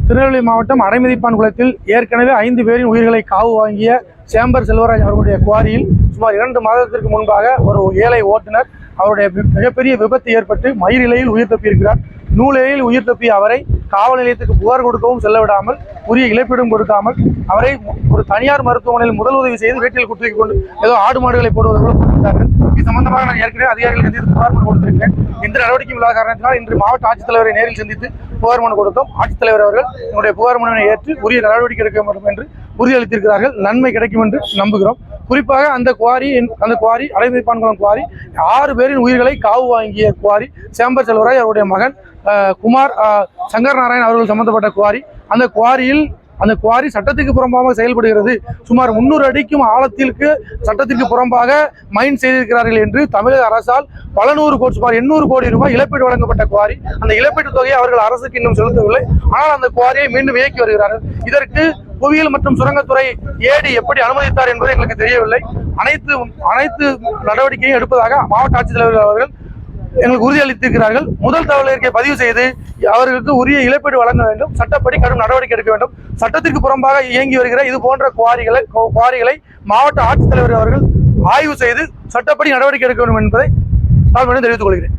திருநெல்வேலி மாவட்டம் அடைமதிப்பான் குளத்தில் ஏற்கனவே 5 பேரின் உயிர்களை காவு வாங்கிய சேம்பர் செல்வராஜ் அவர்களுடைய குவாரியில் சுமார் 2 மாதத்திற்கு முன்பாக ஒரு ஏழை ஓட்டுநர் அவருடைய மிகப்பெரிய விபத்து ஏற்பட்டு மயிரிழையில் உயிர் தப்பியிருக்கிறார். நூலிலையில் உயிர் தப்பிய அவரை காவல் நிலையத்துக்கு புகார் கொடுக்கவும் செல்ல விடாமல், உரிய இழப்பீடும் கொடுக்காமல் அவரை ஒரு தனியார் மருத்துவமனையில் முதல் உதவி செய்து வீட்டில் குத்திக் கொண்டு ஏதோ ஆடு மாடுகளை போடுவது போல கொடுத்தார்கள். இது சம்பந்தமாக நான் ஏற்கனவே அதிகாரிகள் சந்தித்து புகார் மனு கொடுத்திருக்கிறேன். எந்த நடவடிக்கையும் இல்லாத காரணத்தினால் இன்று மாவட்ட ஆட்சித்தலைவரை நேரில் சந்தித்து புகார் மனு கொடுத்தோம். ஆட்சித்தலைவர் அவர்கள் என்னுடைய புகார் மனுவை ஏற்று உரிய நடவடிக்கை எடுக்க வேண்டும் என்று உறுதியளித்திருக்கிறார்கள். நன்மை கிடைக்கும் என்று நம்புகிறோம். குறிப்பாக அந்த குவாரி அடைமதிப்பான்குளம் குவாரி 6 பேரின் உயிர்களை காவு வாங்கிய குவாரி சேம்பர் செல்வராஜ் அவருடைய மகன் குமார் சங்கர் நாராயண் அவர்கள் சம்பந்தப்பட்ட குவாரி. அந்த குவாரி சட்டத்துக்கு புறம்பாக செயல்படுகிறது. சுமார் 300 அடிக்கும் ஆழத்திற்கு சட்டத்திற்கு புறம்பாக மைன் செய்திருக்கிறார்கள் என்று தமிழக அரசால் பல நூறு கோடி சுமார் 800 கோடி ரூபாய் இழப்பீடு வழங்கப்பட்ட குவாரி. அந்த இழப்பீட்டு தொகையை அவர்கள் அரசுக்கு இன்னும் செலுத்தவில்லை. ஆனால் அந்த குவாரியை மீண்டும் இயக்கி வருகிறார்கள். இதற்கு புவியியல் மற்றும் சுரங்கத்துறை ஏடி எப்படி அனுமதித்தார் என்பது எங்களுக்கு தெரியவில்லை. அனைத்து நடவடிக்கையும் எடுப்பதாக மாவட்ட ஆட்சித்தலைவர் அவர்கள் எங்களுக்கு உறுதியளித்திருக்கிறார்கள். முதல் தகவல் அறிக்கை பதிவு செய்து அவர்களுக்கு உரிய இழப்பீடு வழங்க வேண்டும். சட்டப்படி கடும் நடவடிக்கை எடுக்க வேண்டும். சட்டத்திற்கு புறம்பாக இயங்கி வருகிற இது போன்ற குவாரிகளை மாவட்ட ஆட்சித்தலைவர் அவர்கள் ஆய்வு செய்து சட்டப்படி நடவடிக்கை எடுக்க வேண்டும் என்பதை தாழ்மையுடன் தெரிவித்துக் கொள்கிறேன்.